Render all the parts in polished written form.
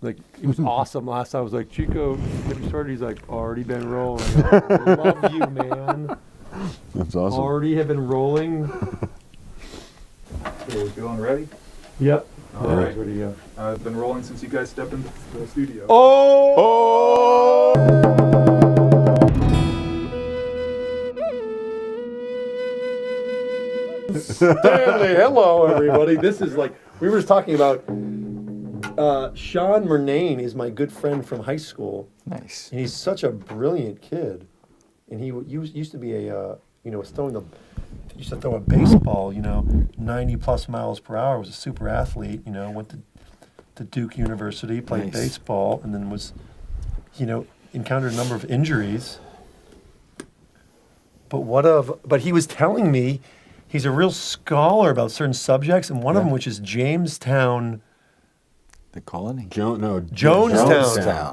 Like, it was awesome. Last time I was like, Chico, have you started? He's like, already been rolling. I go, love you, man. That's awesome. Already have been rolling. So we feeling ready? Yep. All right. Ready to go. I've been rolling since you guys stepped into the studio. Oh! Stanley, hello everybody. This is like, we were just talking about, Sean Murnane is my good friend from high school. Nice. And he's such a brilliant kid. And he used to be used to throw a baseball, 90 plus miles per hour, was a super athlete, went to Duke University, played Nice. baseball, and then was, encountered a number of injuries. But he was telling me he's a real scholar about certain subjects, and one of them, which is Jamestown. The colony. Jonestown.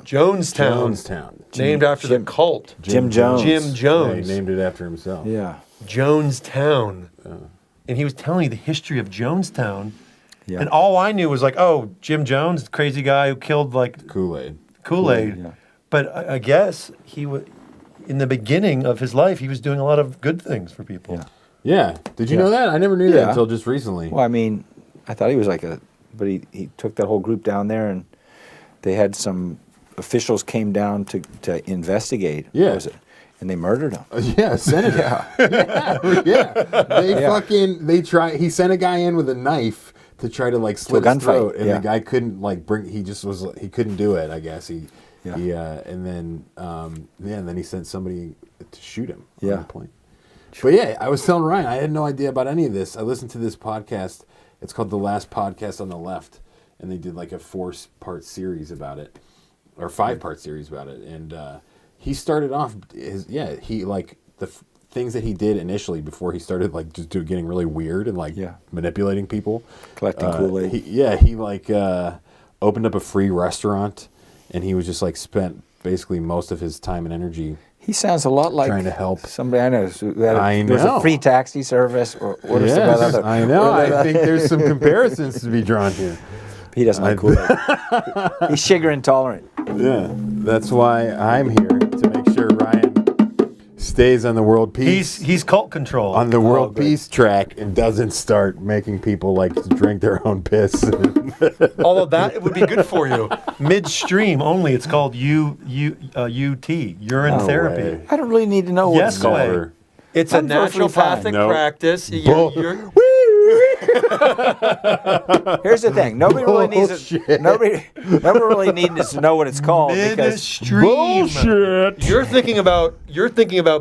Jonestown. Named after the cult. Jim Jones. Jim Jones. Yeah, he named it after himself. Yeah. Jonestown. And he was telling me the history of Jonestown. Yeah. And all I knew was like, oh, Jim Jones, the crazy guy who killed like Kool-Aid. Kool-Aid. Yeah. But I guess he was, in the beginning of his life, he was doing a lot of good things for people. Yeah. Yeah. Did you know that? I never knew Yeah. that until just recently. Well, I mean, I thought he was but he took that whole group down there, and they had some officials came down to investigate. Yeah. What was it? And they murdered him. Yeah, senator. Yeah. He sent a guy in with a knife to try to like slit his throat, and the guy couldn't he couldn't do it, I guess. And then he sent somebody to shoot him on the plane. But yeah, I was telling Ryan, I had no idea about any of this. I listened to this podcast. It's called The Last Podcast on the Left, and they did like a 4-part series about it, or 5-part series about it. And he started off the things that he did initially before he started like just getting really weird and like manipulating people, Collecting Kool-Aid. He opened up a free restaurant, and he was just like spent basically most of his time and energy. He sounds a lot like trying to help somebody I know. I There's know. a free taxi service, or Yes, other. I know. I think there's some comparisons to be drawn here. He doesn't like Kool-Aid. He's sugar intolerant. Yeah, that's why I'm here to make sure Ryan stays on the world peace. He's cult control. On the world peace track and doesn't start making people like to drink their own piss. Although that would be good for you. Midstream only. It's called UT, urine therapy. way. I don't really need to know what Yes, it's called. way. It's I'm a perfectly naturopathic fine. Nope. practice. Bull- Here's the thing: nobody really needs to. Nobody really needs to know what it's called because Midstream. Bullshit. You're thinking about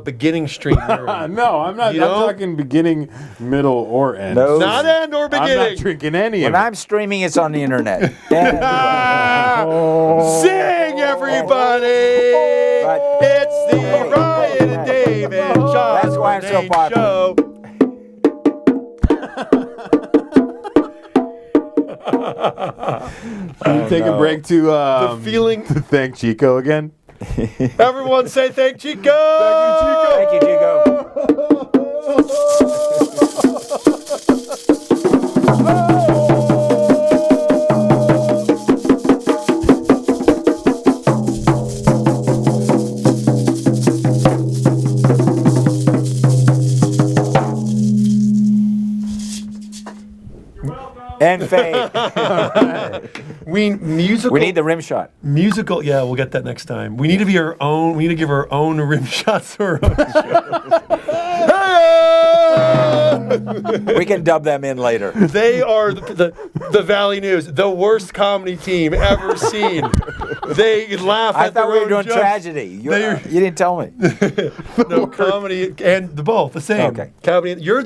beginning stream. urine. No, I'm not. You I'm know? talking beginning, middle, or end. No. Not end or I'm beginning. not drinking any when of it. I'm streaming, it's on the internet. Yeah. Sing, everybody! But- It's the Ryan and David John That's why I'm so Murnane popular. Show. Take a break to The feeling. to thank Chico again. Everyone say thank Chico. Thank you, Chico. And fade. We need the rim shot. musical. Yeah, we'll get that next time. We need to be our own. We need to give our own rim shots to our own shows. We can dub them in later. They are the Valley News, the worst comedy team ever seen. They laugh I at their thought we were own doing jokes. tragedy. You didn't tell me. No, comedy and the both the same. Okay. Comedy. You're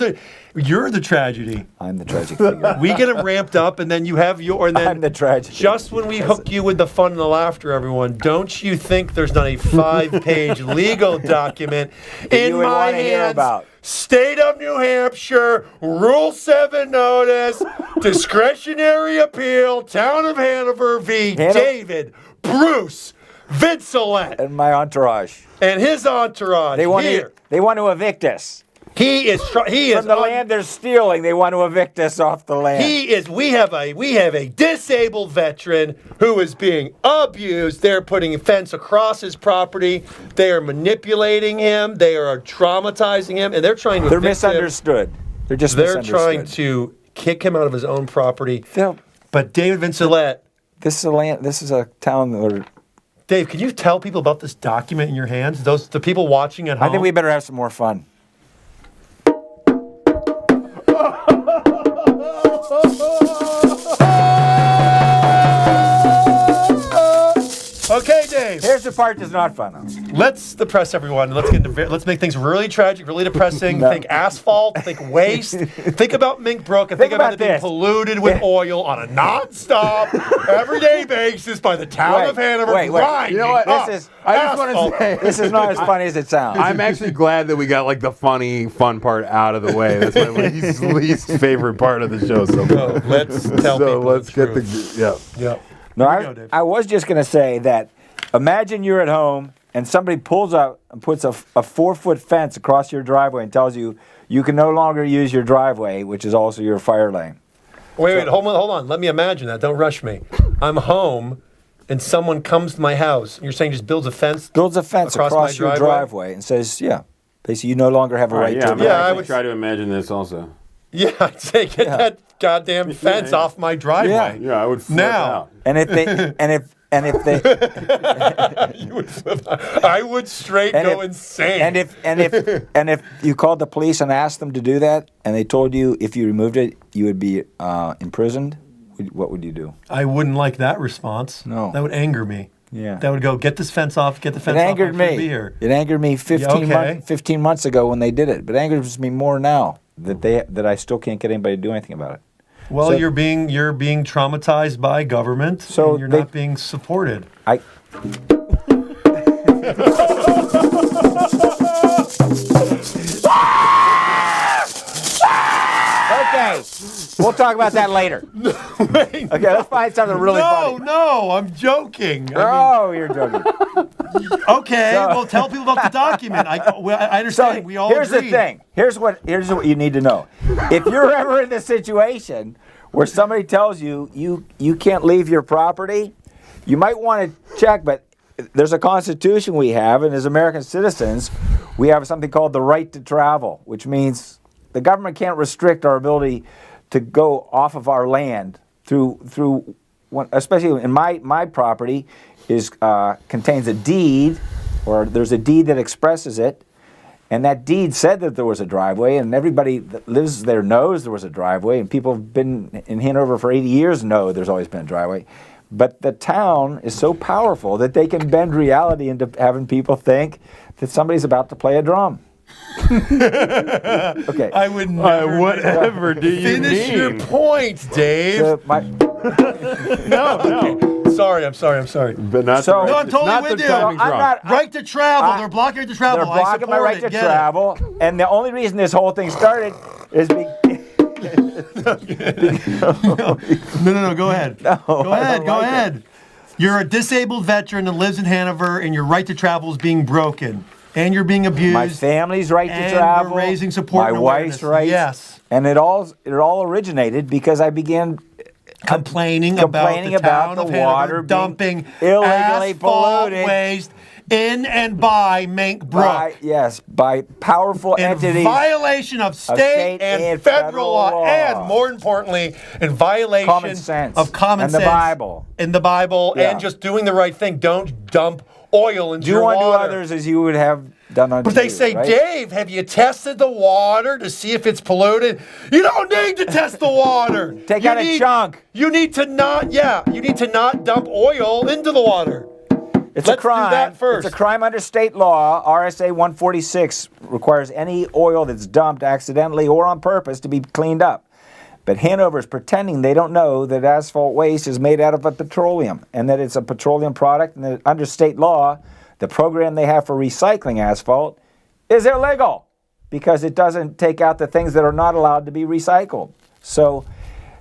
the tragedy. I'm the tragic figure. We get it ramped up, and then you have your. And then I'm the tragedy. just when we hook you with the fun and the laughter, everyone, don't you think there's not a 5-page legal document in you would my wanna hear hands? about. State of New Hampshire, Rule 7 notice, discretionary appeal, Town of Hanover v. David Bruce Vincelette And my entourage. and his entourage. They want here. to evict us. He is From the land they're stealing, they want to evict us off the land. We have a disabled veteran who is being abused. They're putting a fence across his property. They are manipulating him. They are traumatizing him, and they're trying to. They're evict him. misunderstood. They're just They're misunderstood. trying to kick him out of his own property. Phil, But David Vincelette, this is a land. This is a town where Dave, can you tell people about this document in your hands? The people watching at home. I think we better have some more fun. Okay, Dave. Here's the part that's not fun. Let's depress everyone. Let's make things really tragic, really depressing. No. Think asphalt. Think waste. Think about Mink Brook, and think about it being this. polluted with oil on a non-stop, everyday basis by the town Wait, of Hanover. wait. grinding You know what? up This is- I just want asphalt. to say, This is not as funny as it sounds. I'm actually glad that we got like the funny, fun part out of the way. That's my least favorite part of the show. So, Let's tell people let's the get truth. yeah. No, Here we go, Dave. I was just going to say that imagine you're at home and somebody pulls up and puts a 4-foot fence across your driveway and tells you you can no longer use your driveway, which is also your fire lane. Wait, hold on. Let me imagine that. Don't rush me. I'm home, and someone comes to my house. And you're saying just builds a fence? Builds a fence Across across, my your driveway? driveway and says, yeah, basically you no longer have a right to. Yeah, I would try to imagine this also. Yeah, I'd say get that goddamn fence yeah. off my driveway. Yeah, I would flip Now. out. And if they if they You would flip out. I would straight And go if- insane. and if you called the police and asked them to do that, and they told you if you removed it, you would be imprisoned, what would you do? I wouldn't like that response. No. That would anger me. Yeah. That would go, get this fence off, get the It fence off. angered I shouldn't me. Be here. It angered me 15, Yeah, okay. 15 months ago when they did it, but it angers me more now that I still can't get anybody to do anything about it. Well, So- you're being traumatized by government, So and you're they- not being supported. I. Okay, we'll talk about that later. Okay, let's find something really funny. No, I'm joking. Oh, you're joking. Okay, So- well, tell people about the document. I So understand. We all here's agreed. the thing. Here's what you need to know. If you're ever in this situation where somebody tells you you can't leave your property, you might want to check. But there's a constitution we have, and as American citizens, we have something called the right to travel, which means the government can't restrict our ability to go off of our land through especially in my property is contains a deed, or there's a deed that expresses it, and that deed said that there was a driveway, and everybody that lives there knows there was a driveway, and people have been in Hanover for 80 years know there's always been a driveway. But the town is so powerful that they can bend reality into having people think that somebody's about to play a drum. Okay. I would never. Whatever do you Finish your mean? point, Dave. So my- I'm sorry. But not So- the No, right I'm totally not with the you. timing's I'm wrong. not- Right to travel. I- They're blocking right to travel. They're blocking my I right to support it. Get travel, and the only reason this whole thing started is No. Go ahead. No, go I ahead. don't Go like it. ahead. You're a disabled veteran that lives in Hanover, and your right to travel is being broken, and you're being abused. my family's right and to travel, we're raising support my and wife's awareness. rights. Yes. And it all originated because I began Complaining complaining about about the the town of Hanover water being dumping illegally asphalt polluted. waste in and by Mink Brook. by powerful In entities. violation of state and federal law, and more importantly, in violation Common sense. of common And the sense Bible. in the Bible, Yeah. and just doing the right thing. Don't dump oil into Do your unto water. others as you would have done unto But they you, say, right? Dave, have you tested the water to see if it's polluted? You don't need to test the water. Take You out a chunk. You need to not dump oil into the water. It's Let's a crime. do that first. It's a crime under state law. RSA 146 requires any oil that's dumped accidentally or on purpose to be cleaned up. But Hanover is pretending they don't know that asphalt waste is made out of a petroleum and that it's a petroleum product, and that under state law, the program they have for recycling asphalt is illegal because it doesn't take out the things that are not allowed to be recycled. So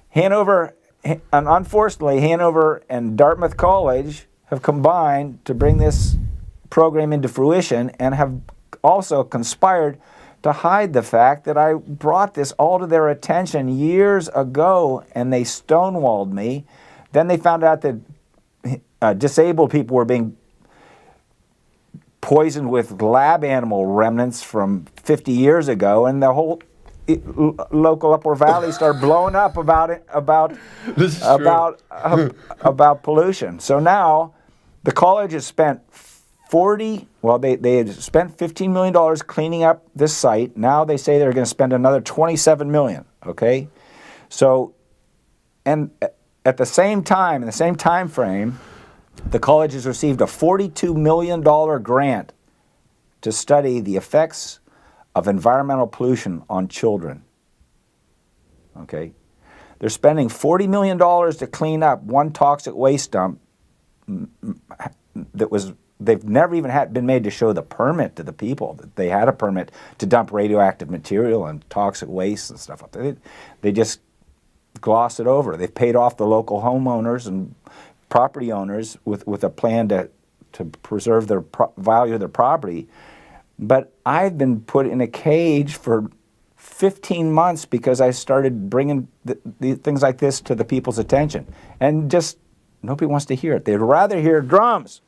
Hanover, and unfortunately, Hanover and Dartmouth College have combined to bring this program into fruition and have also conspired to hide the fact that I brought this all to their attention years ago, and they stonewalled me. Then they found out that disabled people were being poisoned with lab animal remnants from 50 years ago, and the whole local Upper Valley started blowing up about it, about pollution. So now the college has spent they had spent $15 million cleaning up this site. Now they say they're going to spend another $27 million, okay? So, and at the same time, in the same time frame, the college has received a $42 million grant to study the effects of environmental pollution on children. Okay? They're spending $40 million to clean up one toxic waste dump they've never even been made to show the permit to the people that they had a permit to dump radioactive material and toxic waste and stuff like that. They just gloss it over. They've paid off the local homeowners and property owners with a plan to preserve their value of their property. But I've been put in a cage for 15 months because I started bringing the things like this to the people's attention. And just nobody wants to hear it. They'd rather hear drums.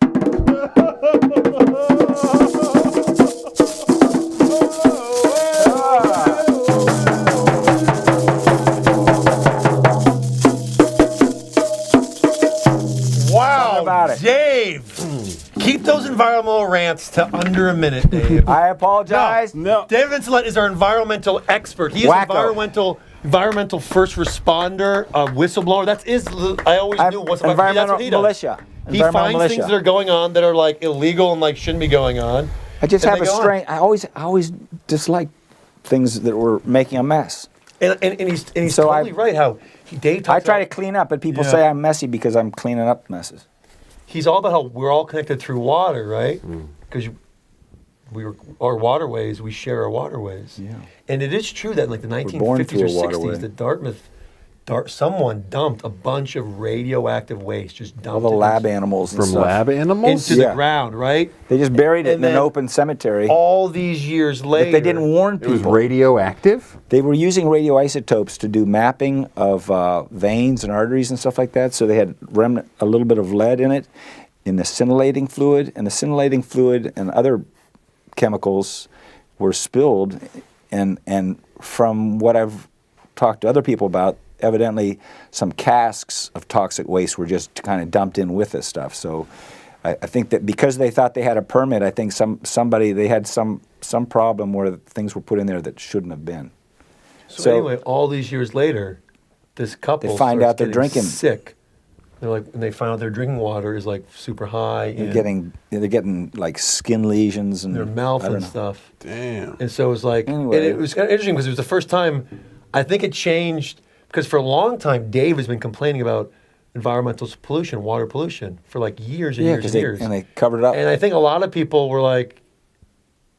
Wow, about it. Dave! Keep those environmental rants to under a minute, Dave. I apologize. No. Dave Vincelette is our environmental expert. He is Wacko. environmental first responder, whistleblower. I always knew what's about that's environmental what he does. militia. He finds things that are going on that are like illegal and like shouldn't be going on. I just and have they a go on. strain. I always dislike things that were making a mess. And he's So totally right. How Dave talks I try to about, clean up, but people Yeah. say I'm messy because I'm cleaning up messes. he's all about how we're all connected through water, right? Because our waterways, we share our waterways. Yeah. And it is true that in like the born 1950s through or a waterway. 60s, that someone dumped a bunch of radioactive waste, just dumped All the it lab animals and From stuff. lab animals? into Yeah. the ground, right? They just buried it And in an then open cemetery. All these years later, But they didn't warn It people. was radioactive? They were using radioisotopes to do mapping of veins and arteries and stuff like that. So they had a little bit of lead in it, in the scintillating fluid, and the scintillating fluid and other chemicals were spilled. And from what I've talked to other people about, evidently some casks of toxic waste were just kind of dumped in with this stuff. So I think that because they thought they had a permit, I think they had some problem where things were put in there that shouldn't have been. So anyway, all these years later, this couple They find starts out they're getting drinking. sick. They're like, and they find out their drinking water is like super high, They're and getting like skin lesions and their mouth I don't and know. stuff. Damn. And so it was like, Anyway. and it was kind of interesting because it was the first time. I think it changed because for a long time, Dave has been complaining about environmental pollution, water pollution, for like years and Yeah, years because and years. they covered it up. And I think a lot of people were like,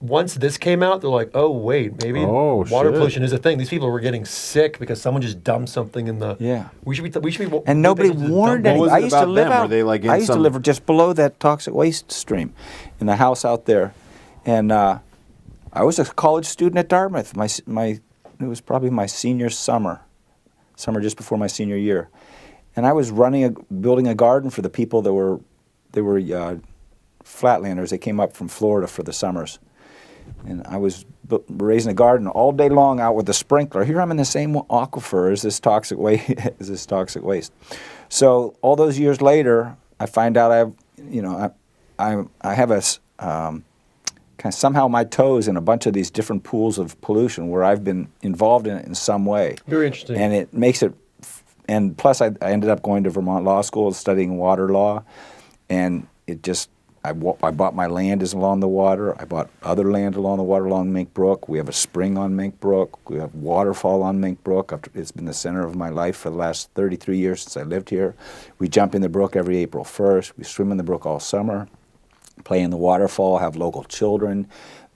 once this came out, they're like, oh, wait, maybe Oh, water shit. pollution is a thing. These people were getting sick because someone just dumped something in the. Yeah. We should be. And nobody warned What anyone. was it I used to about live them? out. Were they, like, in I used to some- live just below that toxic waste stream, in the house out there, and I was a college student at Dartmouth. It was probably my senior summer just before my senior year, and I was building a garden for the people that were flatlanders. They came up from Florida for the summers. And I was raising a garden all day long out with a sprinkler. Here I'm in the same aquifer as this toxic waste. So all those years later, I find out I have a kind of somehow my toes in a bunch of these different pools of pollution where I've been involved in it in some way. Very interesting. And it makes it. And plus, I ended up going to Vermont Law School studying water law, and it just. I bought my land is along the water. I bought other land along the water along Mink Brook. We have a spring on Mink Brook. We have waterfall on Mink Brook. It's been the center of my life for the last 33 years since I lived here. We jump in the brook every April 1st. We swim in the brook all summer, play in the waterfall, have local children.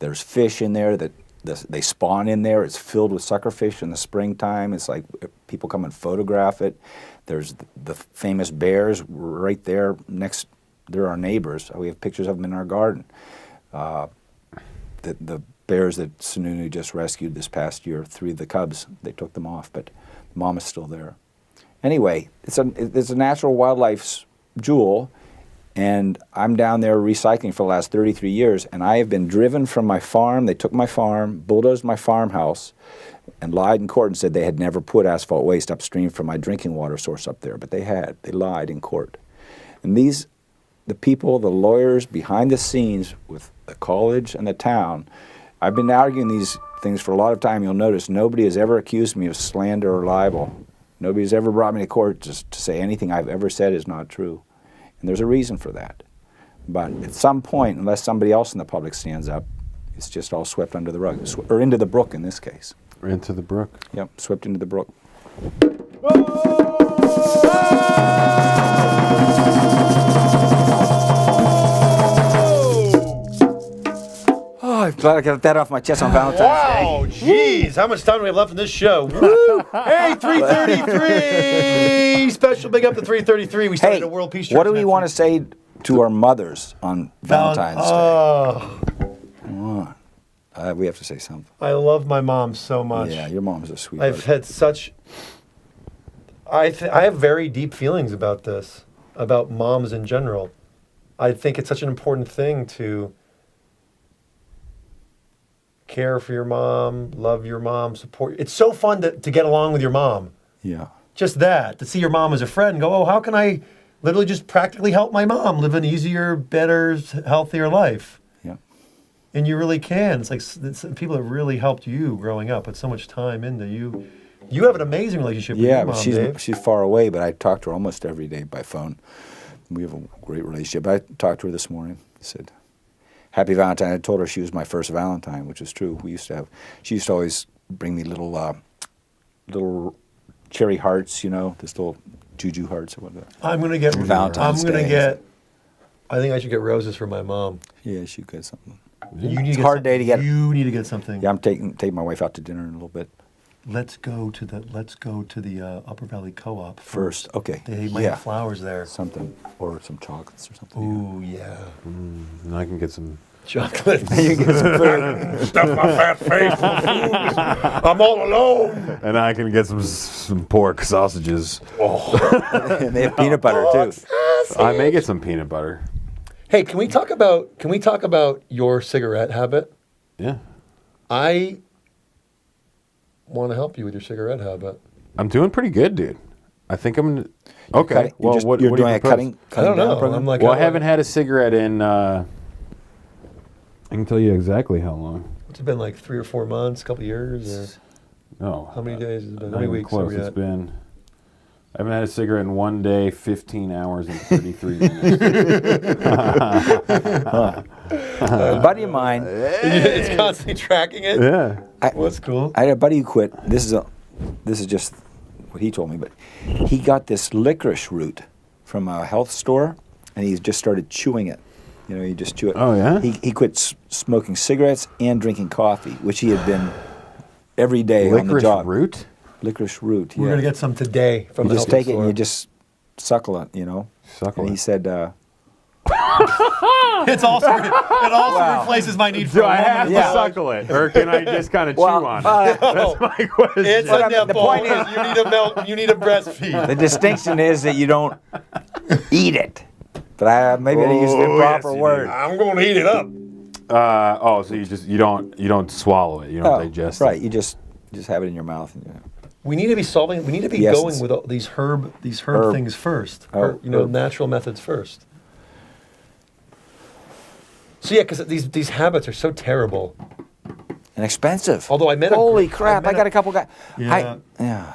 There's fish in there that they spawn in there. It's filled with suckerfish in the springtime. It's like people come and photograph it. There's the famous bears right there next. They're our neighbors. We have pictures of them in our garden. The bears that Sununu just rescued this past year. 3 of the cubs, they took them off, but the mom is still there. Anyway, it's a natural wildlife jewel, and I'm down there recycling for the last 33 years, and I have been driven from my farm. They took my farm, bulldozed my farmhouse, and lied in court and said they had never put asphalt waste upstream from my drinking water source up there, but they had. They lied in court. And the people, the lawyers behind the scenes with the college and the town, I've been arguing these things for a lot of time. You'll notice nobody has ever accused me of slander or libel. Nobody's ever brought me to court just to say anything I've ever said is not true. And there's a reason for that. But at some point, unless somebody else in the public stands up, it's just all swept under the rug, or into the brook in this case. Or into the brook. Yep, swept into the brook. Oh, I'm glad I got that off my chest on Valentine's Day. Wow, jeez, how much time do we have left in this show? Woo! Hey, 333! Special big up to 333. We started Hey, a World Peace Church. what do we want to say to our mothers on Valentine's Day? Oh, Come on. We have to say something. I love my mom so much. Yeah, your mom's a sweetheart. I've had such. I have very deep feelings about this, about moms in general. I think it's such an important thing to care for your mom, love your mom, support. It's so fun to get along with your mom. Yeah. Just that, to see your mom as a friend and go, oh, how can I literally just practically help my mom live an easier, better, healthier life? Yeah. And you really can. It's like it's people have really helped you growing up, put so much time into you. You have an amazing relationship with Yeah, your but mom, Dave. she's far away, but I talk to her almost every day by phone. We have a great relationship. I talked to her this morning. I said, Happy Valentine. I told her she was my first Valentine, which is true. She used to always bring me little cherry hearts, this little juju hearts or whatever. I'm gonna get Valentine's Day. I think I should get roses for my mom. Yeah, she could something. You need It's to a hard day to get. You need to get something. Yeah, I'm taking my wife out to dinner in a little bit. Let's go to the Upper Valley Co-op First, okay. They might Yeah. have flowers there. Something, or some chocolates or something. Ooh, yeah. And I can get some. Chocolate. You get some food. Stuff my fat face full of food. I'm all alone. And I can get some pork sausages. And they have peanut butter too. I may get some peanut butter. Hey, can we talk about your cigarette habit? Yeah. I want to help you with your cigarette habit. I'm doing pretty good, dude. I think I'm. Okay. You're Well, what do you doing a propose? cutting I don't down know. program? I'm like, Well, I haven't had a cigarette in. I can tell you exactly how long. It's been like 3 or 4 months, a couple years, or No. how many days has it been? Not How many even weeks close. are we It's at? been. I haven't had a cigarette in 1 day, 15 hours, and 33 minutes. A buddy of mine, It's constantly tracking it. Yeah. Well, that's cool. I had a buddy who quit. This is just what he told me, but he got this licorice root from a health store, and he just started chewing it. You just chew it. Oh, yeah? He quit smoking cigarettes and drinking coffee, which he had been every day on the Licorice job. root? Licorice root. We're yeah. gonna get some today from You the just health take it store. and you just suckle it. Suckle And he it. said, It also replaces my need for Do a I woman have to to massage. suckle it, or can I just kind of chew Well, on it? No, My question. it's But a I mean, the nipple. point is- You need a milk. You need a breastfeed. the distinction is that you don't eat it. But maybe I used the Oh, proper yes, you word. I'm going to eat it up. So you don't swallow it. You don't digest it. Right, you just have it in your mouth. And, We need to be solving. We need to be Yes, going it's- with all these herb Herb. things first. Oh, herb. Natural methods first. So yeah, because these habits are so terrible. and expensive. Although I met Holy a, crap! I got a couple guys. Yeah.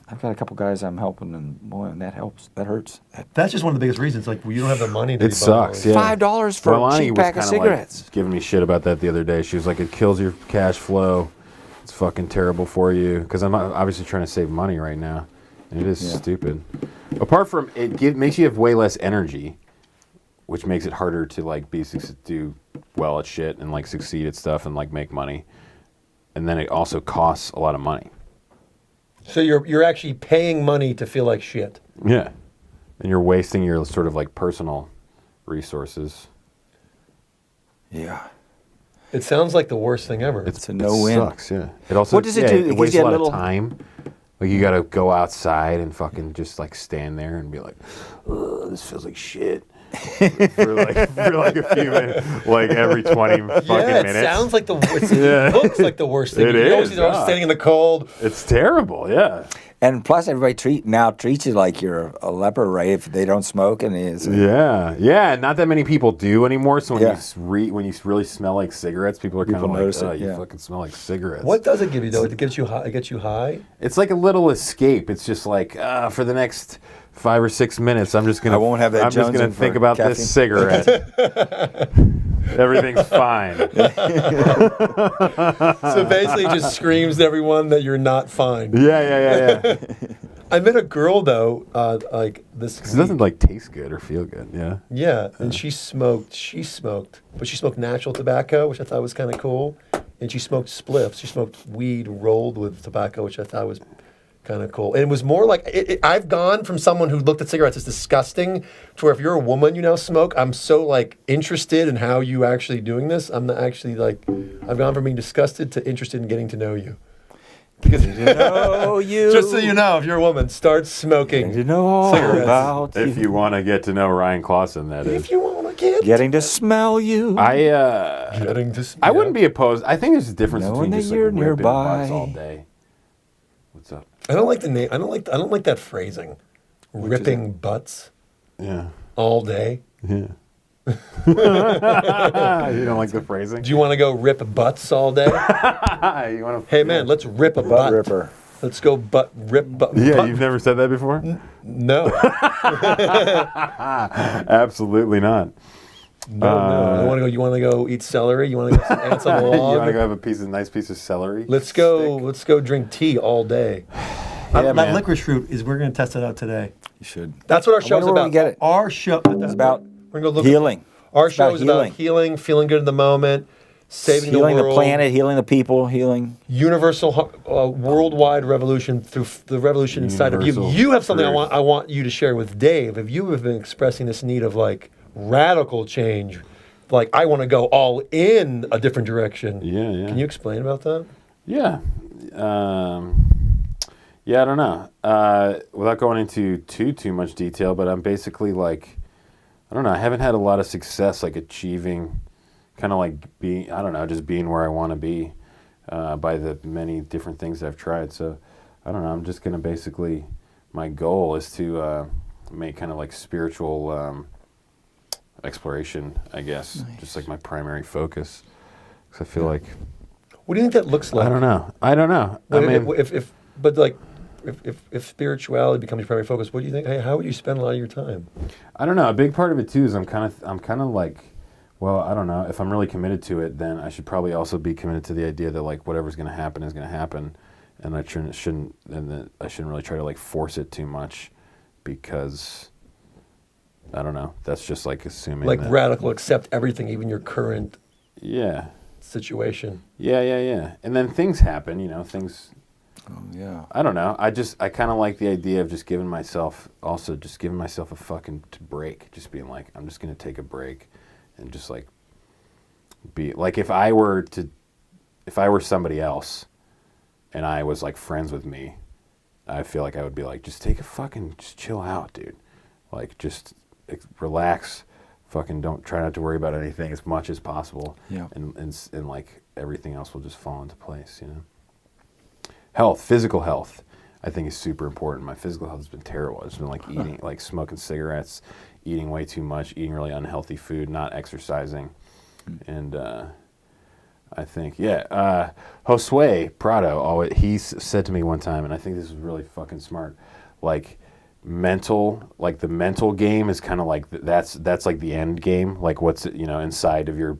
I've got a couple guys I'm helping, and boy, and that helps. That hurts. That's just one of the biggest reasons. Like, you don't have the money to. It be sucks. buying Yeah. $5 for Well, a Lonnie cheap was pack of kinda, cigarettes. Like, giving me shit about that the other day. She was like, "It kills your cash flow. It's fucking terrible for you." Because I'm obviously trying to save money right now, and it is Yeah. stupid. Apart from it, makes you have way less energy, which makes it harder to like do well at shit and like succeed at stuff and like make money. And then it also costs a lot of money. So you're actually paying money to feel like shit. Yeah. And you're wasting your sort of like personal resources. Yeah. It sounds like the worst thing ever. It's a no-win. Sucks, yeah. It also What does it do? It It gives wastes you a a lot little- of time. Like you got to go outside and fucking just like stand there and be like, "Ugh, this feels like shit." for like a few minutes, like every 20 fucking yeah, it minutes. sounds like Yeah. it looks like the worst thing. It You're always is, either yeah. standing in the cold. It's terrible, yeah. And plus, everybody now treats you like you're a leper, right? If they don't smoke, and it's Yeah. Not that many people do anymore. So when Yeah. when you really smell like cigarettes, people are kind of People like, notice "Oh, it, you yeah. fucking smell like cigarettes." What does it give you though? It gets you high. It gets you high. It's like a little escape. It's just like for the next 5 or 6 minutes, I'm just gonna. I won't have that I'm just gonna Jonesing think for about caffeine. this cigarette. Everything's fine. So basically, it just screams to everyone that you're not fine. Yeah. I met a girl though, like this. 'Cause it doesn't like taste good or feel good. Yeah. Yeah, and she smoked, but she smoked natural tobacco, which I thought was kind of cool. And she smoked spliffs. She smoked weed rolled with tobacco, which I thought was kind of cool. And it was more like, I've gone from someone who looked at cigarettes as disgusting to where if you're a woman, you now smoke, I'm so like interested in how you actually doing this. I'm not actually like, I've gone from being disgusted to interested in getting to know you. Because know you. just so you know, if you're a woman, start smoking. You know all Cigarettes. about If you want to get to know Ryan Clausen, that is. If you want to get getting to smell you. getting to I wouldn't be opposed. I think there's a difference Knowing between that just like you're ripping nearby. butts all day. What's up? I don't like the name. I don't like that phrasing. Ripping butts Yeah. all day. Yeah. You don't like the phrasing? Do you want to go rip butts all day? You want to? Hey man, let's rip a butt butt. ripper. Let's go rip butt. Yeah, butt. you've never said that before? No, Absolutely not. no. You want to go eat celery? You want to go sit ants on a You want to log? go have a nice piece of celery? Let's go drink tea all day. Yeah, that man. licorice fruit is. We're gonna test it out today. You should. That's what our show's wonder where about. we get it. Our show. It's about We're gonna look healing. Our It's show about is about healing, feeling good in the moment, saving healing the the world, planet, healing the people, healing. universal, worldwide revolution through the revolution inside of you. Universal You have something truth. I want you to share with Dave. If you have been expressing this need of like radical change, like I want to go all in a different direction. Yeah, yeah. Can you explain about that? Yeah. Yeah, I don't know. Without going into too much detail, but I'm basically like, I don't know. I haven't had a lot of success like achieving, kind of like being, I don't know, just being where I want to be by the many different things I've tried. So I don't know. I'm just gonna basically, my goal is to make kind of like spiritual exploration, I guess, just like my primary focus. Because I feel like What do you think that looks like? I don't know. I But mean, if spirituality becomes your primary focus, what do you think? Hey, how would you spend a lot of your time? I don't know. A big part of it too is I'm kind of like, well, I don't know. If I'm really committed to it, then I should probably also be committed to the idea that like whatever's going to happen is going to happen, and I shouldn't really try to like force it too much, because I don't know. That's just like assuming Like that, radical, accept everything, even your current yeah, situation. yeah. And then things happen. Things. Oh yeah. I don't know. I kind of like the idea of just giving myself a fucking break. Just being like, I'm just going to take a break and just like be like, if I were somebody else and I was like friends with me, I feel like I would be like, just just chill out, dude. Like just relax. Fucking don't try not to worry about anything as much as possible. Yeah. And like everything else will just fall into place, Health, physical health, I think is super important. My physical health has been terrible. It's been like eating, like smoking cigarettes, eating way too much, eating really unhealthy food, not exercising. And I think, Josue Prado, he said to me one time, and I think this is really fucking smart, like the mental game is kind of like, that's like the end game, like what's, inside of your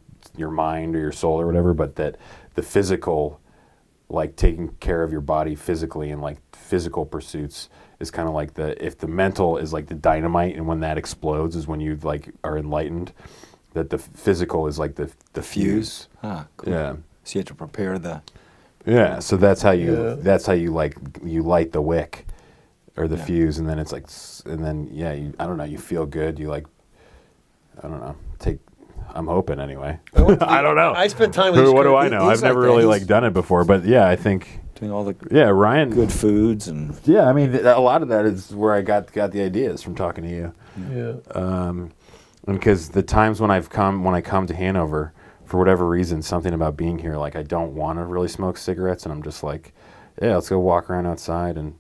mind or your soul or whatever, but that the physical, like taking care of your body physically and like physical pursuits is kind of like if the mental is like the dynamite, and when that explodes is when you like are enlightened, that the physical is like the fuse. Ah, cool. Yeah. So you have to prepare the. Yeah. So that's how you Yeah. you light the wick or the Yeah. fuse, and then it's like, and then I don't know, you feel good. You like, I don't know, I'm hoping anyway. I don't know. I spent time with What these do guys- I know? these I've never guys. really like done it before, but yeah, I think Doing all the Ryan. good foods and Yeah, I mean, a lot of that is where I got the ideas from talking to you. Yeah. And because the times when I come to Hanover, for whatever reason, something about being here, like I don't want to really smoke cigarettes, and I'm just like, yeah, let's go walk around outside, and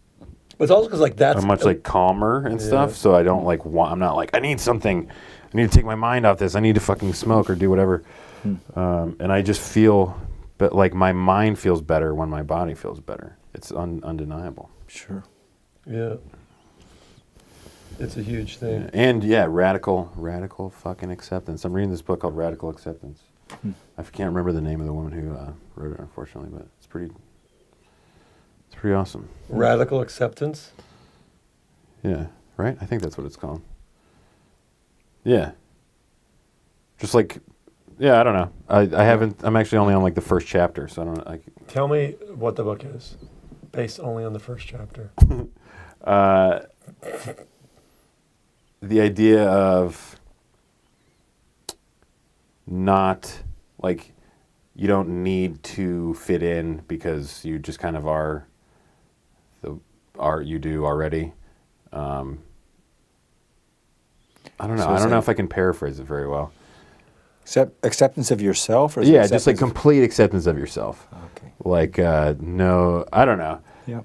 But it's also because like that's I'm much like calmer and stuff, so I don't like I'm not like I need something, I need to take my mind off this, I need to fucking smoke or do whatever, and I just feel, but like my mind feels better when my body feels better. It's undeniable. sure. Yeah. It's a huge thing. And yeah, radical fucking acceptance. I'm reading this book called Radical Acceptance. I can't remember the name of the woman who wrote it, unfortunately, but it's pretty awesome. Radical acceptance. Yeah, right? I think that's what it's called. Yeah. Just like, yeah, I don't know. I haven't, I'm actually only on like the first chapter, so I don't know. Tell me what the book is, based only on the first chapter. The idea of not, like, you don't need to fit in because you just kind of are you do already. I don't know. So I is don't know that- if I can paraphrase it very well. Acceptance of yourself, or is it Yeah, just like acceptance complete acceptance of yourself. Okay. Like, no, I don't know. Yeah.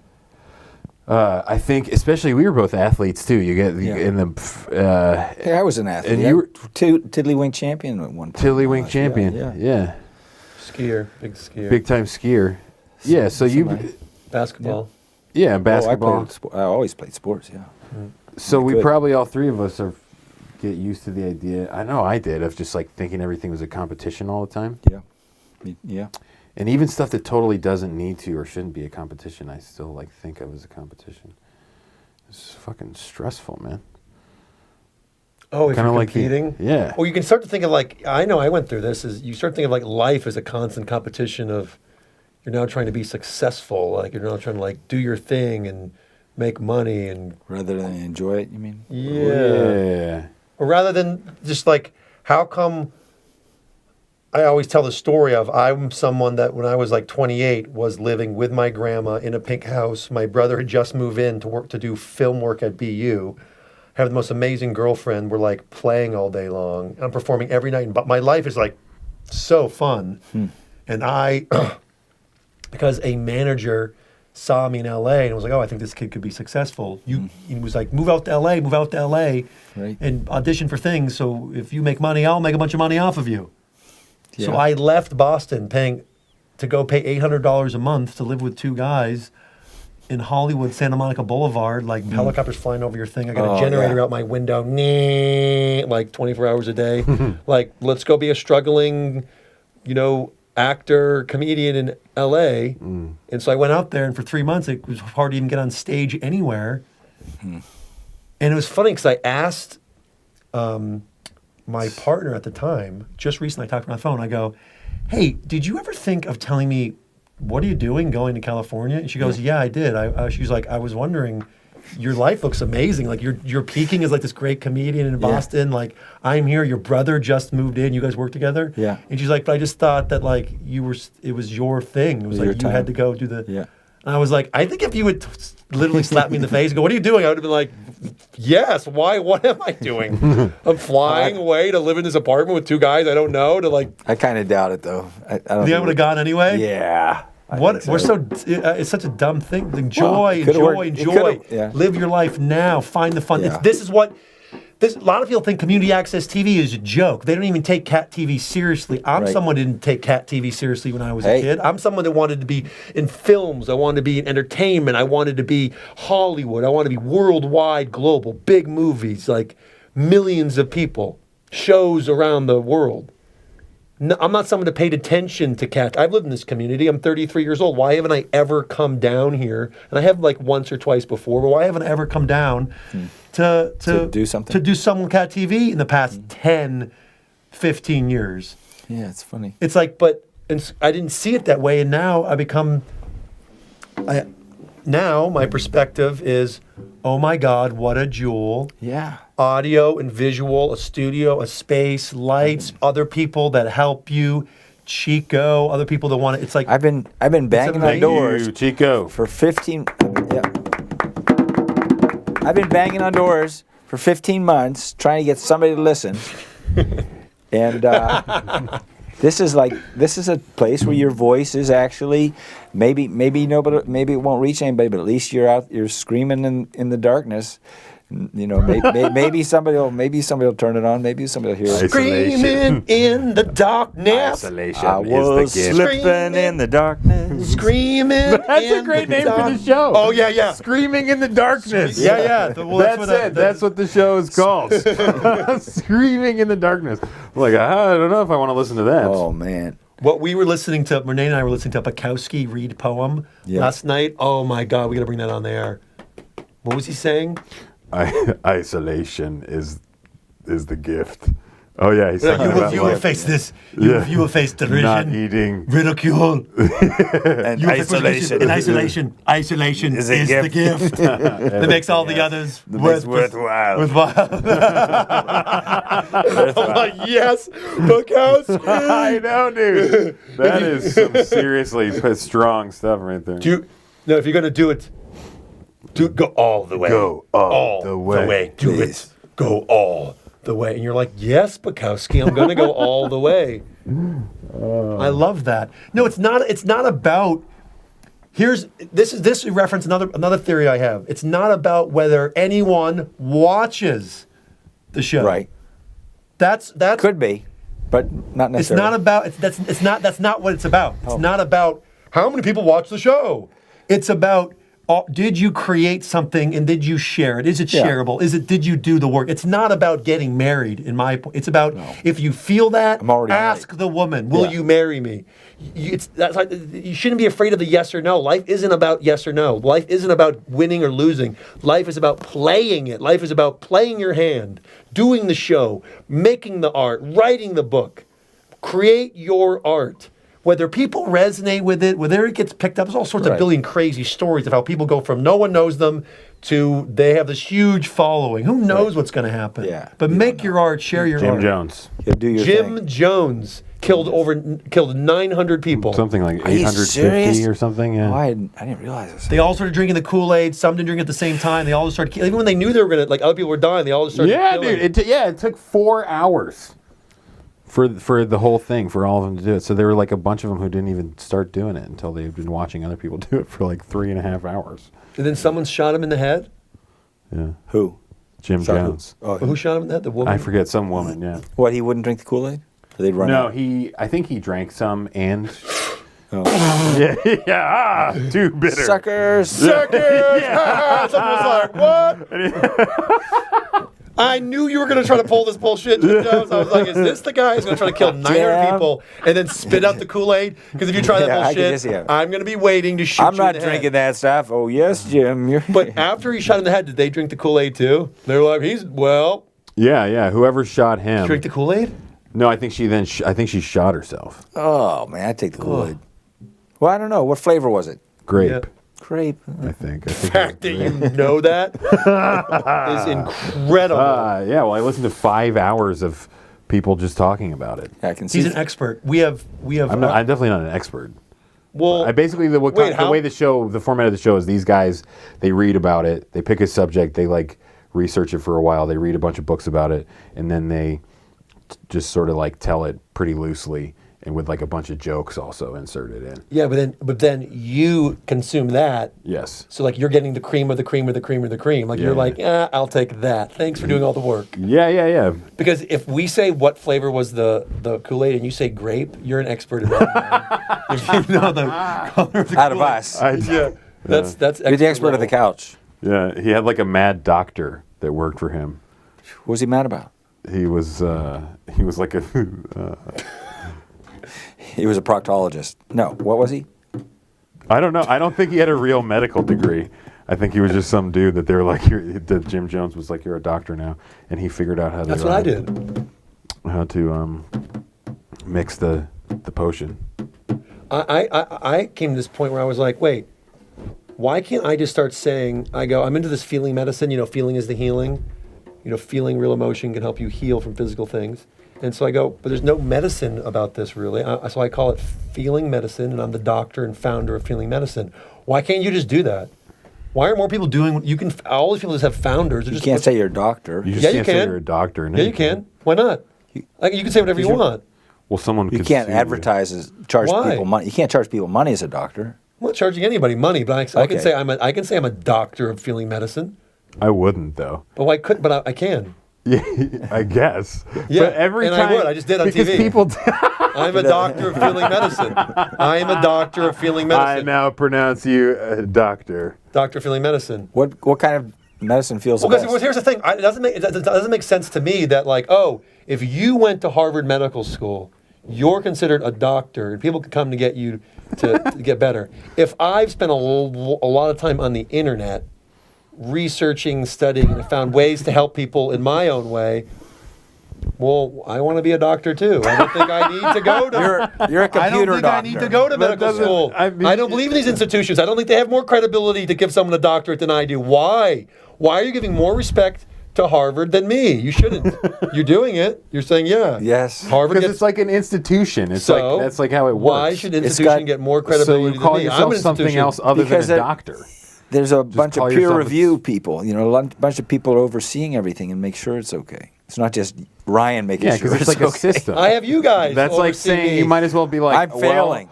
I think, especially, we were both athletes too. You get Yeah. in the Hey, I was an athlete. And you were- tiddlywink champion at one point. Tiddlywink Yeah, champion. Yeah. Yeah. Skier, big skier. Big time skier. Yeah, so Somebody- basketball. yeah, Oh, basketball. I always played sports. Yeah. So we Good. probably, all three of us, get used to the idea. I know I did, of just like thinking everything was a competition all the time. Yeah. Yeah. And even stuff that totally doesn't need to or shouldn't be a competition, I still like think of as a competition. It's fucking stressful, man. Oh, if Kinda you're like the- competing? yeah. Well, you can start to think of like, I know I went through this, is you start thinking of like life as a constant competition of, you're now trying to be successful. Like you're now trying to like do your thing and make money and Rather than enjoy it, you mean? Yeah. Or rather than just like, how come I always tell the story of I'm someone that when I was like 28 was living with my grandma in a pink house. My brother had just moved in to work to do film work at BU. Have the most amazing girlfriend. We're like playing all day long. I'm performing every night, but my life is like so fun. And I, because a manager saw me in LA and was like, "Oh, I think this kid could be successful." He was like, "Move out to LA, move out to LA, Right. and audition for things. So if you make money, I'll make a bunch of money off of you." So Yeah. I left Boston to go pay $800 a month to live with two guys in Hollywood, Santa Monica Boulevard, like helicopters flying over your thing. I got Oh, a generator yeah. out my window, like 24 hours a day. Like, let's go be a struggling, actor, comedian in LA. And so I went out there, and for 3 months, it was hard to even get on stage anywhere. And it was funny because I asked my partner at the time, just recently I talked on the phone, I go, "Hey, did you ever think of telling me, what are you doing going to California?" And she goes, "Yeah, I did." She was like, "I was wondering, your life looks amazing. Like you're peaking as like this great comedian in Boston. Like I'm here, your brother just moved in, you guys work together." Yeah. And she's like, "But I just thought that like it was your thing. It was Your like you time. had to go do the..." Yeah. And I was like, I think if you would literally slap me in the face and go, "What are you doing?" I would have been like, "Yes, why? What am I doing? I'm flying away to live in this apartment with two guys I don't know to like..." I kind of doubt it though. I don't I would think have gone anyway? Yeah. I What? think We're so, it's such a dumb thing. Enjoy, it could've enjoy, worked. It enjoy. could've- yeah. Live your life now. Find the fun. Yeah. This is what... A lot of people think community access TV is a joke. They don't even take Cat TV seriously. I'm Right. someone who didn't take Cat TV seriously when I was a Hey. kid. I'm someone that wanted to be in films. I wanted to be in entertainment. I wanted to be Hollywood. I wanted to be worldwide, global, big movies, like millions of people, shows around the world. No, I'm not someone that paid attention to Cat. I've lived in this community. I'm 33 years old. Why haven't I ever come down here? And I have like once or twice before, but why haven't I ever come down to do something? To do some Cat TV in the past 10, 15 years? Yeah, it's funny. It's like, I didn't see it that way, and now now my perspective is, oh my God, what a jewel. Yeah. audio and visual, a studio, a space, lights, other people that help you, Chico, other people that want to. It's like I've been banging on amazing. doors You, Chico. for 15. Yeah. I've been banging on doors for 15 months trying to get somebody to listen, and this is a place where your voice is actually maybe nobody, maybe it won't reach anybody, but at least you're screaming in the darkness. You know, maybe somebody will turn it on. Maybe somebody will hear it. screaming in the darkness. Isolation I was is the gift. slipping in the darkness. Screaming. That's a in great the name for the dark- show. Oh yeah. Screaming in the darkness. Yeah. Well, That's what it. That's what the show is called. Screaming in the darkness. I'm like, I don't know if I want to listen to that. Oh man. What we were listening to, Renee and I were listening to a Bukowski read poem last night. Oh my God, we got to bring that on the air. What was he saying? Isolation is the gift. Oh yeah, he's talking You about will like, face this. You will face derision, not eating. ridicule. And You will face isolation. In isolation. Isolation is a the gift that makes all the others worthwhile. I'm like, yes, Bukowski. I know, dude. That is some seriously strong stuff right there. No, if you're gonna do it, go all the way. Go all the way. Do Please. it. Go all the way. And you're like, yes, Bukowski, I'm gonna go all the way. I love that. No, it's not. It's not about. This reference another theory I have. It's not about whether anyone watches the show. Right. That's Could be, but not It's necessarily. not about. That's not what it's about. It's not about how many people watch the show. It's about did you create something and did you share it? Is it Yeah. shareable? Did you do the work? It's not about getting married. In my point, it's about if you feel that, I'm already ask married. the woman, "Will Yeah. you marry me?" You shouldn't be afraid of the yes or no. Life isn't about yes or no. Life isn't about winning or losing. Life is about playing it. Life is about playing your hand, doing the show, making the art, writing the book. Create your art. Whether people resonate with it, whether it gets picked up, there's all sorts of Right. billion crazy stories of how people go from no one knows them to they have this huge following. Who knows what's going to happen? Yeah, But you make your art, share your Jim art. Jones. Yeah, do your Jim thing. Jones killed 900 people. Something like Are you 850 serious? or something. Yeah. Oh, I didn't realize this. They all started drinking the Kool-Aid. Some didn't drink at the same time. They all just started killing. Even when they knew they were going to, like other people were dying, they all just started Yeah, killing. dude. It took 4 hours for the whole thing for all of them to do it. So there were like a bunch of them who didn't even start doing it until they've been watching other people do it for like 3.5 hours. And then someone shot him in the head. Yeah, Who? Jim Shot who? Jones. Oh, Who shot him in the head? The woman. I forget, some woman. Yeah. what? He wouldn't drink the Kool-Aid? Or they'd run No, out? I think he drank some and. Oh. yeah, too bitter. Suckers. Suckers! Someone was like, what? I knew you were going to try to pull this bullshit, Jim Jones. I was like, is this the guy who's going to try to kill 900 Yeah. people and then spit out the Kool-Aid? Because if you try that Yeah, I can bullshit, just see it. I'm going to be waiting to shoot I'm you not in the drinking head. that stuff. Oh, yes, Jim. You're But after he shot in the head, did they drink the Kool-Aid too? They were like, Yeah. Whoever shot him. drink the Kool-Aid? No, I think she then. I think she shot herself. Oh, man, I'd take the Kool-Aid. Well, I don't know. What flavor was it? Grape. Yeah. Grape. I think. The fact that you know that is incredible. Yeah. Well, I listened to 5 hours of people just talking about it. I can see. He's an expert. We have. I'm definitely not an expert. well, I basically the how- way the format of the show is these guys, they read about it, they pick a subject, they like research it for a while, they read a bunch of books about it, and then they just sort of like tell it pretty loosely and with like a bunch of jokes also inserted in. yeah, but then you consume that. Yes. So like you're getting the cream of the cream of the cream of the cream. Like you're Yeah. like, I'll take that. Thanks for doing all the work. Yeah. Because if we say what flavor was the Kool-Aid and you say grape, you're an expert in that. If you know the color of the Out of Kool-Aid. us. Yeah, that's. You're the expert of the couch. Yeah. He had like a mad doctor that worked for him. What was he mad about? He was like a He was a proctologist. No, what was he? I don't know. I don't think he had a real medical degree. I think he was just some dude that they were like, that Jim Jones was like, you're a doctor now, and he figured out how to. That's what I did. How to mix the potion. I came to this point where I was like, wait, why can't I just start saying, I'm into this feeling medicine, feeling is the healing. feeling real emotion can help you heal from physical things. And so I go, but there's no medicine about this really. So I call it feeling medicine, and I'm the doctor and founder of Feeling Medicine. Why can't you just do that? Why are more people doing? You can. All these people just have founders. You can't say you're a doctor. You just Yeah, you can't say can. you're a doctor. Yeah, you can. Why not? You can say whatever you want. Well, someone You could can't sue you. advertise charge Why? people money. You can't charge people money as a doctor. I'm not charging anybody money, but I can Okay. say I can say I'm a doctor of Feeling Medicine. I wouldn't though. But why couldn't? But I can. Yeah, I guess. Yeah, but every and time I would. I just did on because TV. people. I'm a doctor of Feeling Medicine. I am a doctor of Feeling I Medicine. now pronounce you a doctor. Doctor of Feeling Medicine. What kind of medicine feels Well, the because best? here's the thing. It doesn't make sense to me that like, oh, if you went to Harvard Medical School, you're considered a doctor, and people could come to get you to get better. If I've spent a lot of time on the internet researching, studying, and found ways to help people in my own way, well, I want to be a doctor too. I don't think I need to go to. You're a computer I don't think doctor. I need to go to medical doesn't- school. I mean- I don't believe in these institutions. I don't think they have more credibility to give someone a doctorate than I do. Why? Why are you giving more respect to Harvard than me? You shouldn't. You're doing it. You're saying, yeah. Yes. Harvard Because gets. it's like an institution. It's So, like that's like how it works. Why should an It's institution got- get more so credibility you call than me? I'm yourself an something institution. else other Because than a it- doctor? There's a bunch call of peer yourself a- review people, a bunch of people overseeing everything and make sure it's okay. It's not just Ryan making Yeah, sure because it's like a okay. system. I have you guys. That's like oversee saying me. you might as well be like, I'm failing.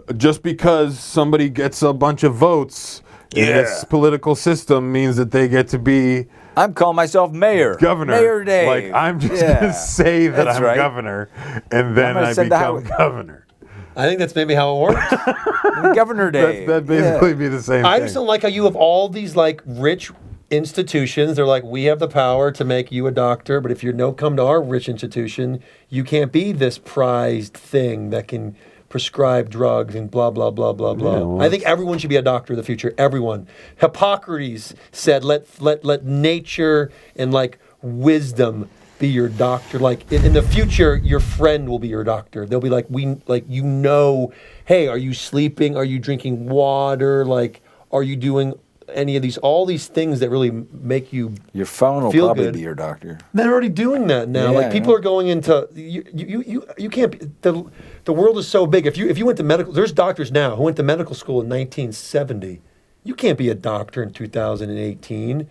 Well, just because somebody gets a bunch of votes in this political system means that they get to be I'm calling myself mayor. governor. Mayor Dave. Like I'm just Yeah. gonna say that That's I'm right. governor, and then gonna I send the become highway- governor. I think that's maybe how it works. Governor Dave. That'd basically be the same I thing. just don't like how you have all these like rich institutions. They're like, we have the power to make you a doctor, but if you don't come to our rich institution, you can't be this prized thing that can prescribe drugs and blah blah blah blah blah. Yeah, well, I think everyone should be a doctor in the future. Everyone. Hippocrates said, let nature and like wisdom be your doctor. Like in the future, your friend will be your doctor. They'll be like, hey, are you sleeping? Are you drinking water? Like, are you doing any of these? All these things that really make you. Your phone will Feel probably good. be your doctor. They're already doing that now. Yeah, like I people know. are going into you can't. The world is so big. If you went to medical, there's doctors now who went to medical school in 1970. You can't be a doctor in 2018,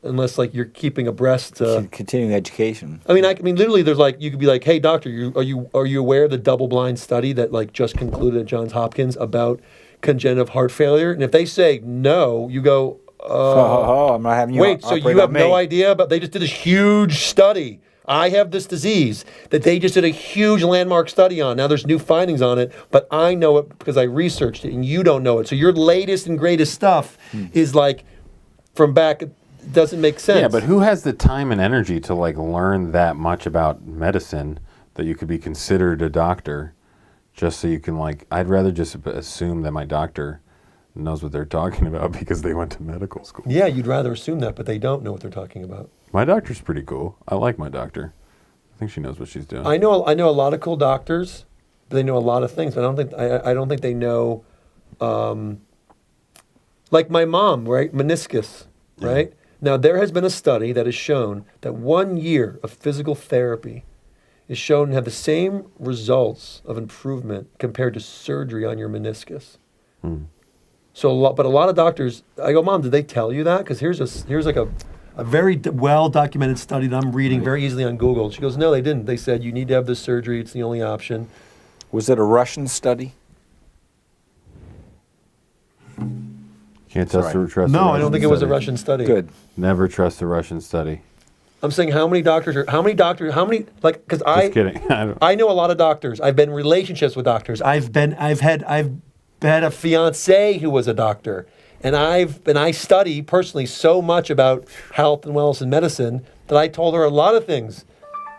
unless like you're keeping abreast. Continuing education. I mean, literally, there's like you could be like, "Hey, doctor, are you aware of the double-blind study that like just concluded at Johns Hopkins about congenital heart failure?" And if they say no, you go, I'm not having you "Wait, so operate you on have no me. idea?" But they just did this huge study. I have this disease that they just did a huge landmark study on. Now there's new findings on it, but I know it because I researched it, and you don't know it. So your latest and greatest stuff is like from back. It doesn't make sense. Yeah, but who has the time and energy to like learn that much about medicine that you could be considered a doctor just so you can like I'd rather just assume that my doctor knows what they're talking about because they went to medical school. Yeah, you'd rather assume that, but they don't know what they're talking about. My doctor's pretty cool. I like my doctor. I think she knows what she's doing. I know a lot of cool doctors, but they know a lot of things. But I don't think they know. Like my mom, right? Meniscus, right? Now there has been a study that has shown that 1 year of physical therapy is shown to have the same results of improvement compared to surgery on your meniscus. So, but a lot of doctors, I go, Mom, did they tell you that? Because here's like a very well documented study that I'm reading very easily on Google. She goes, no, they didn't. They said you need to have this surgery. It's the only option. Was it a Russian study? Can't trust right. trust No, a I don't think it was a study. Russian study. Good. Never trust a Russian study. I'm saying how many doctors, like, because Just kidding. I know a lot of doctors. I've been in relationships with doctors. I've had a fiance who was a doctor, and I study personally so much about health and wellness and medicine that I told her a lot of things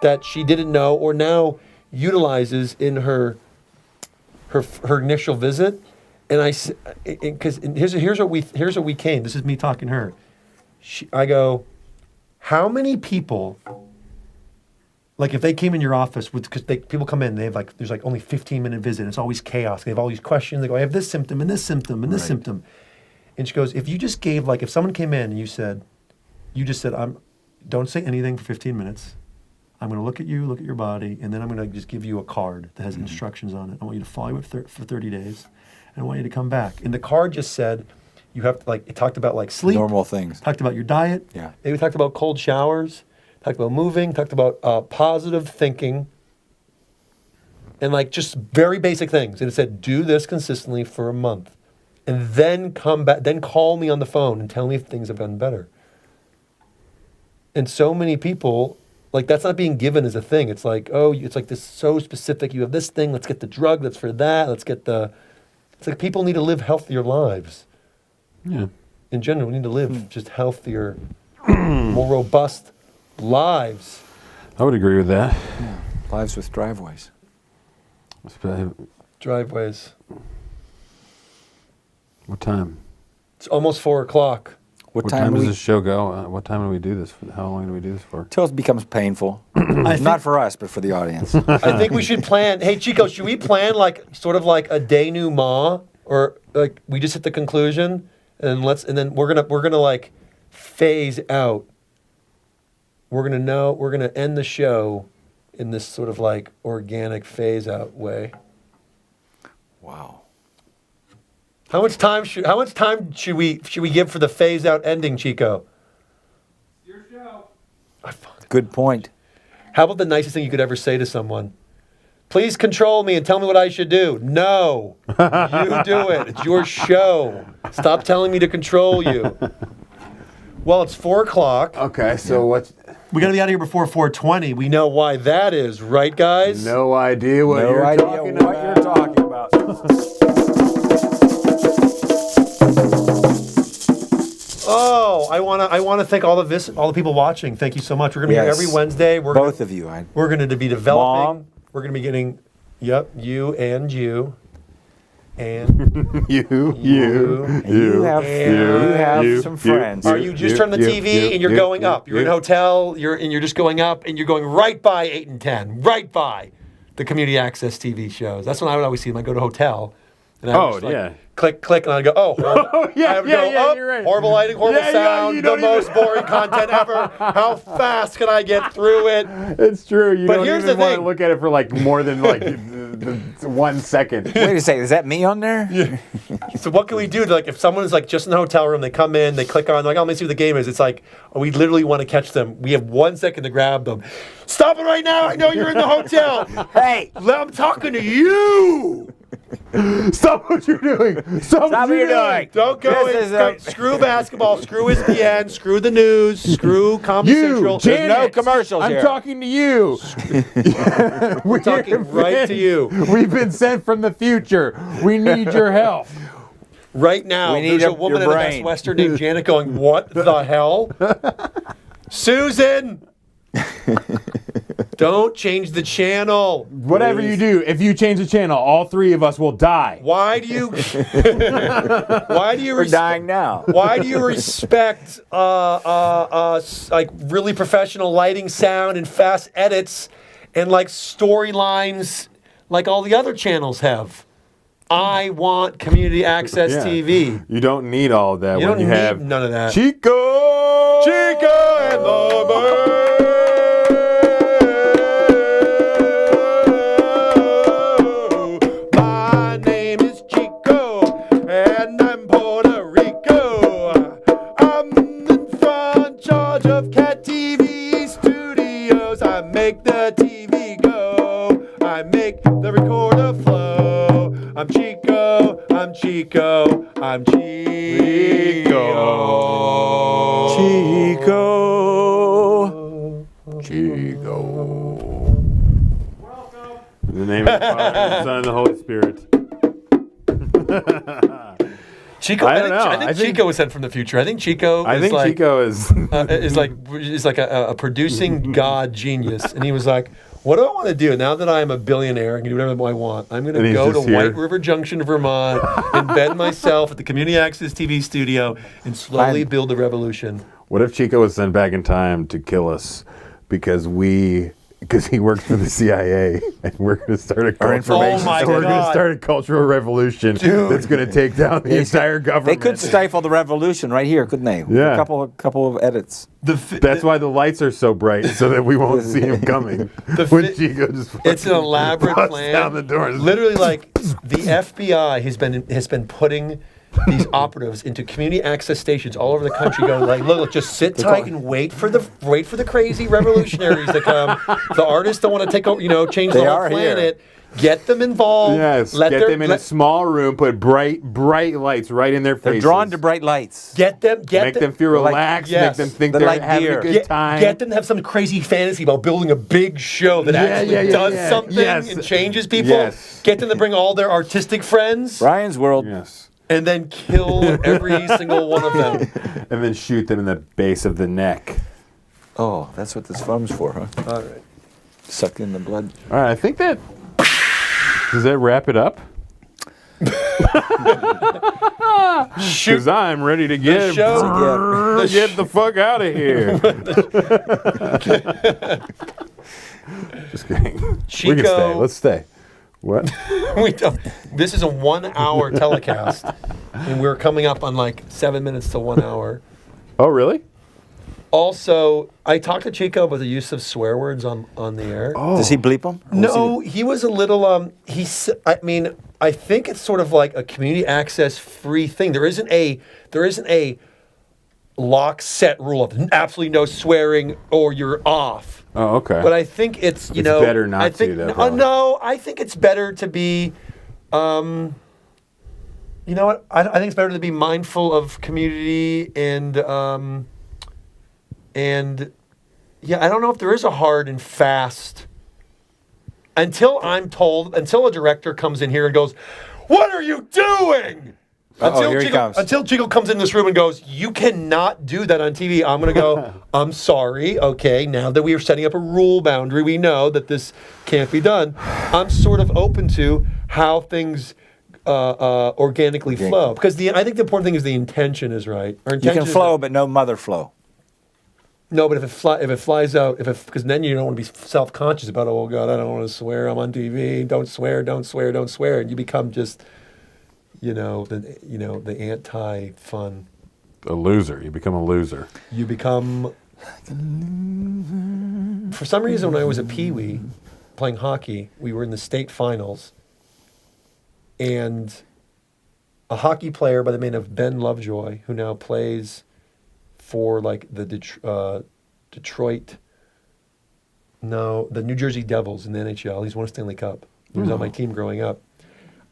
that she didn't know or now utilizes in her initial visit. And because here's what we came. This is me talking to her. I go, how many people? Like if they came in your office because people come in, they have like there's like only 15-minute visit. It's always chaos. They have all these questions. They go, I have this symptom and this symptom and this symptom. And she goes, if you just gave if someone came in and you just said, don't say anything for 15 minutes. I'm going to look at you, look at your body, and then I'm going to just give you a card that has instructions on it. I want you to follow it for 30 days, and I want you to come back. And the card just said, you have to, like, it talked about, like, sleep. Normal things. Talked about your diet. Yeah. Maybe talked about cold showers. Talked about moving. Talked about positive thinking. And, like, just very basic things. And it said, do this consistently for a month. And then come back, then call me on the phone and tell me if things have gotten better. And so many people, like, that's not being given as a thing. It's like, oh, it's like this so specific. You have this thing. Let's get the drug that's for that. Let's get the. It's like people need to live healthier lives. Yeah. In general, we need to live just healthier, more robust lives. I would agree with that. Lives with driveways. Driveways. What time? It's almost 4:00. What time does this show go? What time do we do this? How long do we do this for? Till it becomes painful. Not for us, but for the audience. I think we should plan. Hey, Chico, should we plan like sort of like a denouement, or like we just hit the conclusion, and then we're gonna like phase out. We're gonna end the show in this sort of like organic phase out way. Wow. How much time should we give for the phase out ending, Chico? Your show. Good point. How about the nicest thing you could ever say to someone? Please control me and tell me what I should do. No, you do it. It's your show. Stop telling me to control you. Well, it's 4:00. Okay, so what's... We got to be out of here before 4:20. We know why that is, right, guys? No idea what No you're idea talking what about. you're talking about. Oh, I wanna thank all the people watching. Thank you so much. We're gonna be here Yes. every Wednesday. Both of you. We're gonna be developing. Mom. We're gonna be getting. Yep, you and you, and You You have some friends. Are you just turned the TV and you're going up? You're in a hotel. You're just going up and you're going right by 8 and 10, right by the community access TV shows. That's when I would always see them. I go to a hotel. And I would just, like, click, and I go, oh, horrible. yeah, I would go up, you're right. horrible lighting, horrible Yeah, sound, you the don't most boring content ever. How fast can I get through it? It's true. You But don't here's even the want to thing. look at it for like more than like the 1 second. Wait a second. Is that me on there? So what can we do? Like, if someone is like just in the hotel room, they come in, they click on, like, oh, let me see what the game is. It's like, oh, we literally want to catch them. We have 1 second to grab them. Stop it right now! I know you're in the hotel. Hey! I'm talking to you. Stop what you're doing. Stop what you're doing. Don't go This in. is a- Screw basketball. Screw ESPN. Screw the news. Screw Comedy Central. There's no commercials I'm here. talking to you. We're talking right to you. We've been sent from the future. We need your help. Right now, We need there's a your woman in the Best brain. Western named Janet going, what the hell? Susan! Don't change the channel. Whatever you do, if you change the channel, all three of us will die. Why do you We're dying now. Why do you respect like really professional lighting, sound, and fast edits, and like storylines like all the other channels have? I want community access Yeah. TV. You don't need all of that You when don't you need have none of that. Chico! Chico and the Bird. My name is Chico, and I'm Puerto Rico. I'm in front charge of Cat TV Studios. I make the TV go. I make the recorder flow. I'm Chico. I'm Chico. I'm Chico. Chico. In the name of the Father, and the Son, and the Holy Spirit. Chico, I don't know. I think I think- Chico was sent from the future. I think Chico. I is think like, Chico is. is like a producing god genius, and he was like, "What do I want to do now that I am a billionaire and can do whatever I want? I'm going And to he's go to just here. White River Junction, Vermont, embed myself at the Community Access TV studio, and slowly build the revolution." What if Chico was sent back in time to kill us because we because he works for the CIA, and we're going to start a information we're going to start a cultural revolution that's going to take down the entire They government. could stifle the revolution right here, couldn't they? Yeah. A couple of edits. That's why the lights are so bright, so that we won't see him coming. When Chico just It's an elaborate busts plan. down the doors. Literally, like the FBI has been putting these operatives into community access stations all over the country, going like, look, just sit tight and wait for the crazy revolutionaries to come. The artists don't want to take over, change the They whole are here. planet. Get them involved. Yes, get them in a small room, put bright lights right in their faces. They're drawn to bright lights. Get them, Make them feel relaxed, yes. make them think They're they're like having deer. a good time. Get them to have some crazy fantasy about building a big show that actually does something Yes. and changes people. Yes. Get them to bring all their artistic friends Ryan's World. Yes. and then kill every single one of them. And then shoot them in the base of the neck. Oh, that's what this foam's for, huh? All right. Suck in the blood. All right, I think that... Does that wrap it up? Shoot. Because I'm ready to get show. the fuck out of here. Just kidding. We can stay. Chico. Let's stay. What? We don't. This is a 1 hour telecast, and we're coming up on like 7 minutes to 1 hour. Oh, really? Also, I talked to Chico about the use of swear words on the air. Oh. Does he bleep them? No, he was a little. I think it's sort of like a community access free thing. There isn't a lock set rule of absolutely no swearing or you're off. Oh, okay. But I think it's It's better not I think, to, though, probably. No, I think it's better to be. You know what? I think it's better to be mindful of community and yeah, I don't know if there is a hard and fast. Until a director comes in here and goes, "What are you doing?" Here he comes. Until Chico comes in this room and goes, "You cannot do that on TV." I'm going to go, "I'm sorry. Okay, now that we are setting up a rule boundary, we know that this can't be done." I'm sort of open to how things organically flow. Because I think the important thing is the intention is right. Our You intention can is flow, but no mother flow. no, but if it flies out, because then you don't want to be self-conscious about, oh God, I don't want to swear. I'm on TV. Don't swear. Don't swear. Don't swear. And you become just, the anti-fun. A loser. You become a loser. You become. For some reason, when I was a peewee playing hockey, we were in the state finals, and a hockey player by the name of Ben Lovejoy, who now plays for like the the New Jersey Devils in the NHL. He's won a Stanley Cup. He was on my team growing up.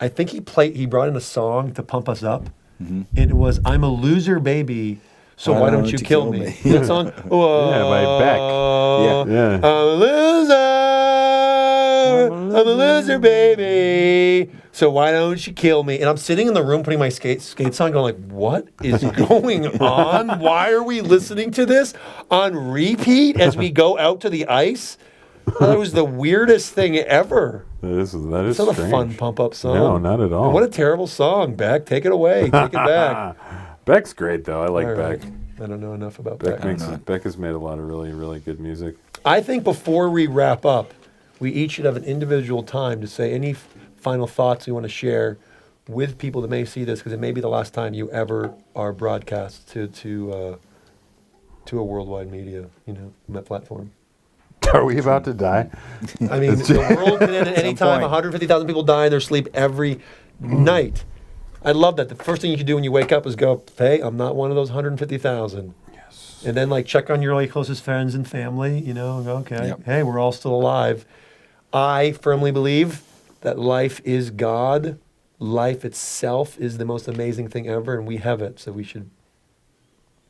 I think he brought in a song to pump us up. And it was, "I'm a loser, baby, so why don't you kill me?" That song? Yeah, by Beck. Yeah. Yeah. I'm a loser, baby. So why don't you kill me? And I'm sitting in the room putting my skates on, going like, what is going on? Why are we listening to this on repeat as we go out to the ice? That was the weirdest thing ever. That is It's not strange. a fun pump-up song. No, not at all. And what a terrible song, Beck. Take it away. Take it back. Beck's great, though. I like All right. Beck. I don't know enough about Beck Beck. Beck has made a lot of really, really good music. I think before we wrap up, we each should have an individual time to say any final thoughts we want to share with people that may see this, because it may be the last time you ever are broadcast to a worldwide media, platform. Are we about to die? I mean, the world can end at any time. point. 150,000 people die in their sleep every night. I love that. The first thing you can do when you wake up is go, "Hey, I'm not one of those 150,000." Yes. And then check on your closest friends and family, and go, "Okay, Yep. hey, we're all still alive." I firmly believe that life is God. Life itself is the most amazing thing ever, and we have it, so we should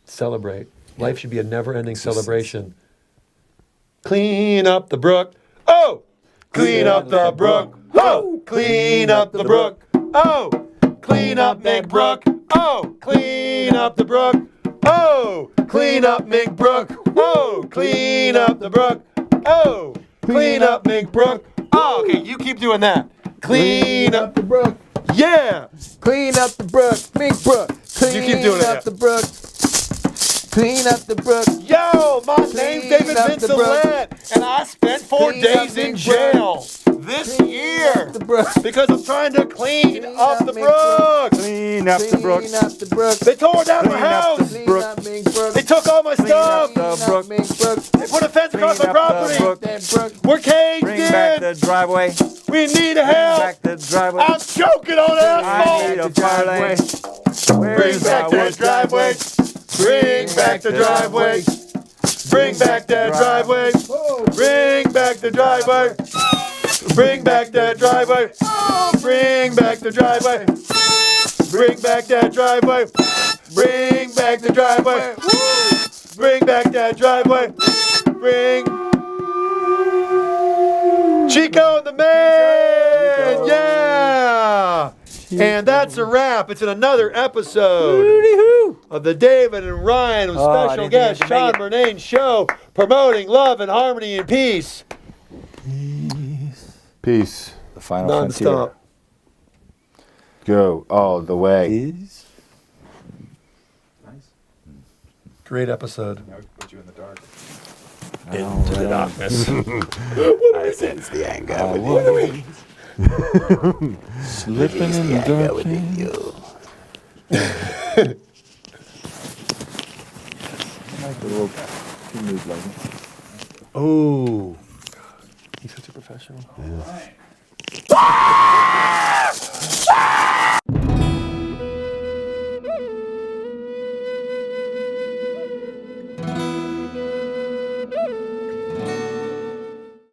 celebrate. Life should be a never-ending celebration. Clean up the brook. Oh! Clean up the brook. Oh! Clean up the brook. Oh! Clean up McBrook. Oh! Clean up the brook. Oh! Clean up McBrook. Oh! Clean up the brook. Oh! Clean up McBrook. Oh, okay, you keep doing that. Clean up the brook. Yeah! Clean up the brook. Big brook. You keep doing it, yeah. the brook. Clean up the brook. Yo, my name's Clean David up the brook. Vincent, and I spent 4 Clean up days the in brook. jail this year The brook. because I'm trying to clean up the me brook. Clean up the brook. Clean up the brook. They tore down my Clean up house. the Clean brook. up Mink Brook. They took all my stuff. the brook. Mink Brook. They put a fence across my Clean up the property. brook. That brook. We're caged Bring back in. the driveway. We need Bring help. back the driveway. I'm choking on I need asphalt. a fire lane. Bring Where's back our that driveway. Bring back the driveway. Bring back that driveway. Bring back the driveway. Bring back that driveway. Bring back the driveway. Bring back that driveway. Bring back the driveway. Bring back that driveway. Bring Chico the man. Yeah. And that's a wrap. It's in another episode of the David and Ryan with Oh, I special didn't think guest I could make Sean Murnane show, promoting love and harmony and peace Peace. The final frontier nonstop. Go all the way. is. Great episode. Now we can put you in the dark. Into the darkness. I sense the anger Slipping in the dark. Like the little move like Oh, he's such a professional. All right.